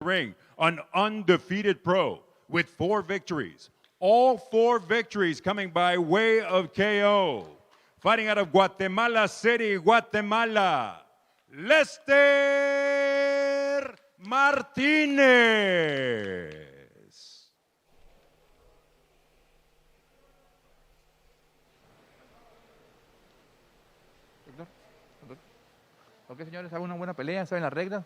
ring, an undefeated pro with 4 victories. All 4 victories coming by way of KO. Fighting out of Guatemala City, Guatemala, Lester Martinez. Ok, señores, hagan una buena pelea, saben las reglas.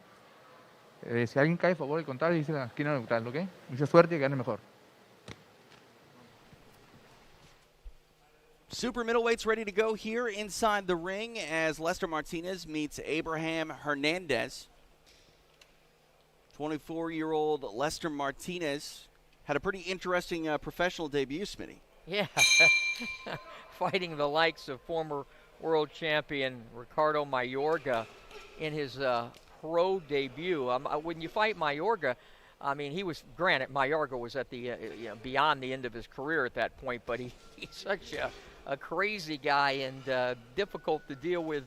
Si alguien cae a favor del contrario, dice la esquina neutral, ¿ok? Mucha suerte y que gane mejor. Super middleweights ready to go here inside the ring as Lester Martinez meets Abraham Hernandez. 24-year-old Lester Martinez had a pretty interesting professional debut, Smitty. Yeah, fighting the likes of former world champion Ricardo Mayorga in his pro debut. When you fight Mayorga, I mean, he was, granted, Mayorga was at the beyond the end of his career at that point, but he's such a crazy guy and difficult to deal with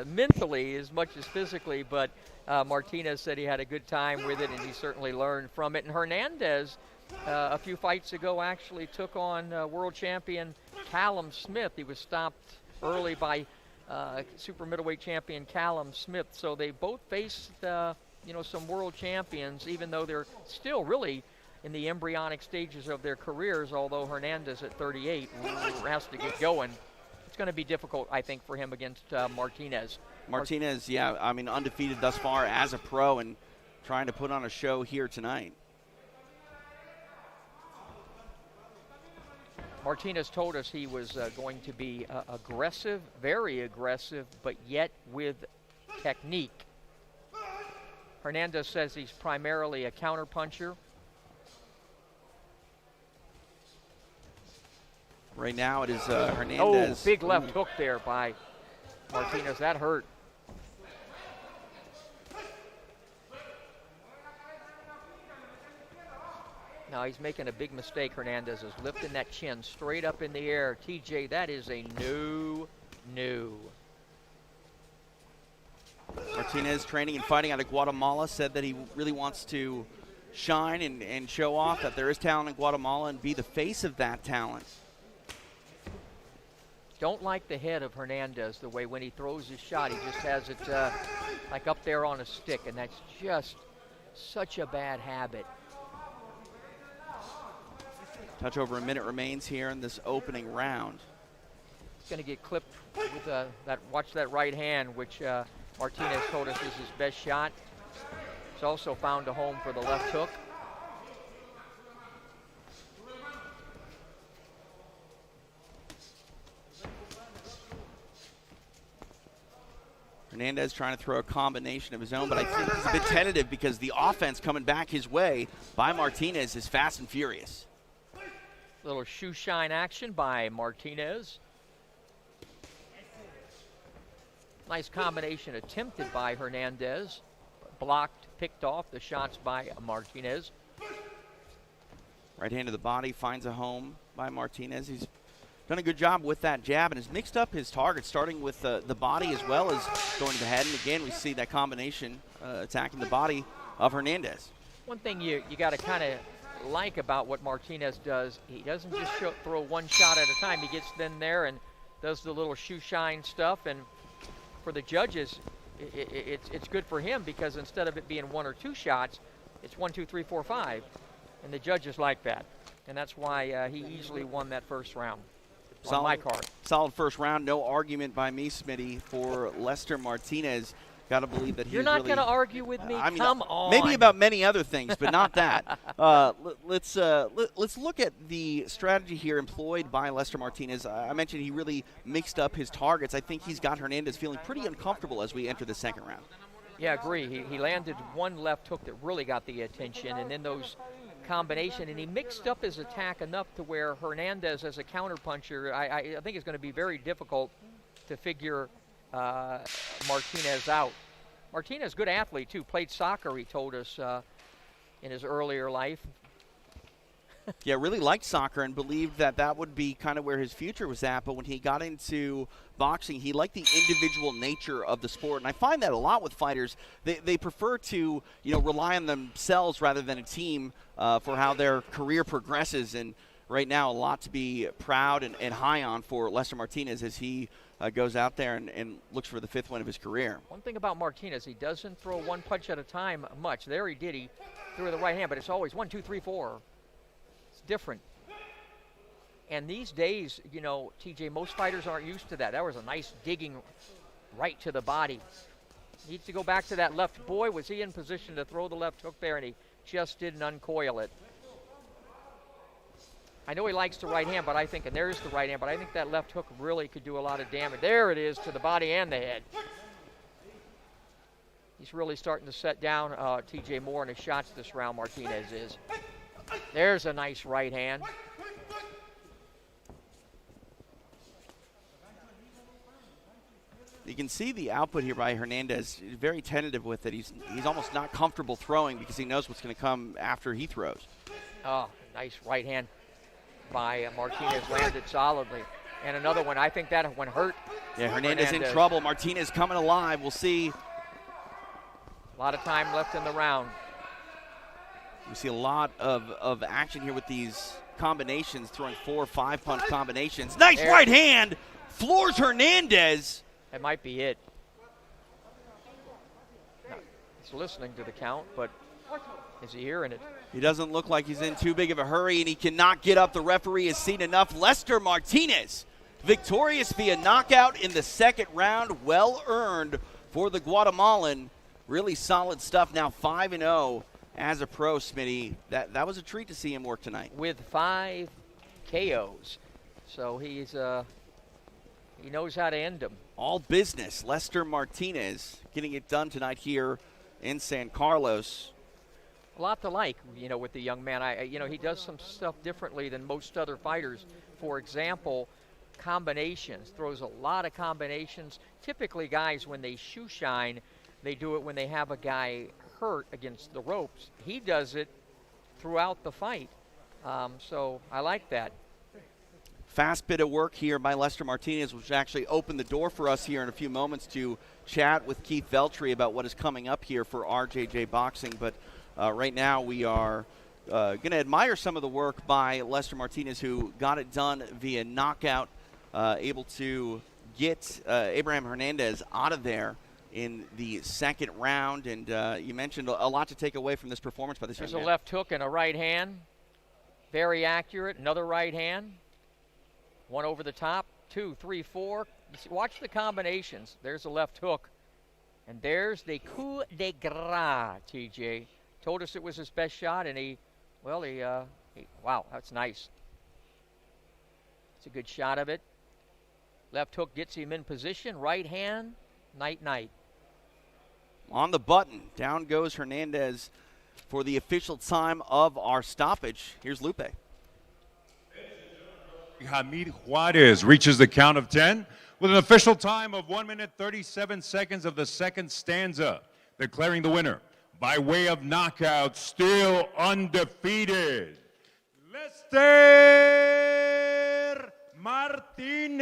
mentally as much as physically, but Martinez said he had a good time with it and he certainly learned from it. And Hernandez, a few fights ago, actually took on world champion Callum Smith. He was stopped early by super middleweight champion Callum Smith. So they both faced some world champions, even though they're still really in the embryonic stages of their careers, although Hernandez at 38 has to get going. It's going to be difficult, I think, for him against Martinez. Martinez, yeah, I mean, undefeated thus far as a pro and trying to put on a show here tonight. Martinez told us he was going to be aggressive, very aggressive, but yet with technique. Hernandez says he's primarily a counterpuncher. Right now it is Hernandez. Oh, big left hook there by Martinez. That hurt. Now he's making a big mistake. Hernandez is lifting that chin straight up in the air. TJ, that is a no. Martinez, training and fighting out of Guatemala, said that he really wants to shine and show off that there is talent in Guatemala and be the face of that talent. Don't like the head of Hernandez, the way when he throws his shot, he just has it like up there on a stick, and that's just such a bad habit. Touch over a minute remains here in this opening round. He's going to get clipped with watch that right hand, which Martinez told us is his best shot. He's also found a home for the left hook. Hernandez trying to throw a combination of his own, but I think he's a bit tentative because the offense coming back his way by Martinez is fast and furious. Little shoe shine action by Martinez. Nice combination attempted by Hernandez. Blocked, picked off the shots by Martinez. Right hand to the body finds a home by Martinez. He's done a good job with that jab and has mixed up his targets, starting with the body as well as going to the head. And again, we see that combination attacking the body of Hernandez. One thing you got to kind of like about what Martinez does, he doesn't just throw one shot at a time. He gets in there and does the little shoe shine stuff. And for the judges, it's good for him because instead of it being 1 or 2 shots, it's 1, 2, 3, 4, 5. And the judges like that. And that's why he easily won that first round. On my card. Solid first round. No argument by me, Smitty, for Lester Martinez. Got to believe that he's You're not really, going to argue with me? I mean, Come on. Maybe about many other things, but not that. Let's look at the strategy here employed by Lester Martinez. I mentioned he really mixed up his targets. I think he's got Hernandez feeling pretty uncomfortable as we enter the second round. Yeah, I agree. He landed one left hook that really got the attention, and then those combination, and he mixed up his attack enough to where Hernandez, as a counterpuncher, I think it's going to be very difficult to figure Martinez out. Martinez, good athlete too, played soccer, he told us in his earlier life. Yeah, really liked soccer and believed that that would be kind of where his future was at. But when he got into boxing, he liked the individual nature of the sport. And I find that a lot with fighters. They prefer to, rely on themselves rather than a team for how their career progresses. And right now, a lot to be proud and high on for Lester Martinez as he goes out there and looks for the 5th win of his career. One thing about Martinez, he doesn't throw one punch at a time much. There he did. He threw the right hand, but it's always 1, 2, 3, 4. It's different. And these days, TJ, most fighters aren't used to that. That was a nice digging right to the body. Needs to go back to that left. Boy, was he in position to throw the left hook there, and he just didn't uncoil it. I know he likes the right hand, but I think, and there's the right hand, but I think that left hook really could do a lot of damage. There it is to the body and the head. He's really starting to set down TJ Moore in his shots this round, Martinez is. There's a nice right hand. You can see the output here by Hernandez. He's very tentative with it. He's almost not comfortable throwing because he knows what's going to come after he throws. Oh, nice right hand by Martinez, landed solidly. And another one, I think that one hurt. Yeah, Hernandez in trouble. Martinez coming alive. We'll see. A lot of time left in the round. We see a lot of action here with these combinations, throwing 4 or 5 punch combinations. Nice right hand. Floors Hernandez. That might be it. He's listening to the count, but is he hearing it? He doesn't look like he's in too big of a hurry, and he cannot get up. The referee has seen enough. Lester Martinez, victorious via knockout in the 2nd round. Well earned for the Guatemalan. Really solid stuff. Now 5-0 as a pro, Smitty. That was a treat to see him work tonight. With 5 KOs. So he's he knows how to end them. All business. Lester Martinez getting it done tonight here in San Carlos. A lot to like, with the young man. He does some stuff differently than most other fighters. For example, combinations. Throws a lot of combinations. Typically, guys, when they shoe shine, they do it when they have a guy hurt against the ropes. He does it throughout the fight. So I like that. Fast bit of work here by Lester Martinez, which actually opened the door for us here in a few moments to chat with Keith Veltri about what is coming up here for RJJ Boxing. But right now we are going to admire some of the work by Lester Martinez, who got it done via knockout, able to get Abraham Hernandez out of there in the 2nd round. And you mentioned a lot to take away from this performance by this young man. There's a left hook and a right hand. Very accurate. Another right hand. One over the top. 2, 3, 4. Watch the combinations. There's a left hook. And there's the coup de grace, TJ. Told us it was his best shot, and wow, that's nice. It's a good shot of it. Left hook gets him in position. Right hand, night-night. On the button, down goes Hernandez for the official time of our stoppage. Here's Lupe. Hamid Juarez reaches the count of 10 with an official time of 1 minute 37 seconds of the 2nd stanza, declaring the winner by way of knockout, still undefeated, Lester Martinez.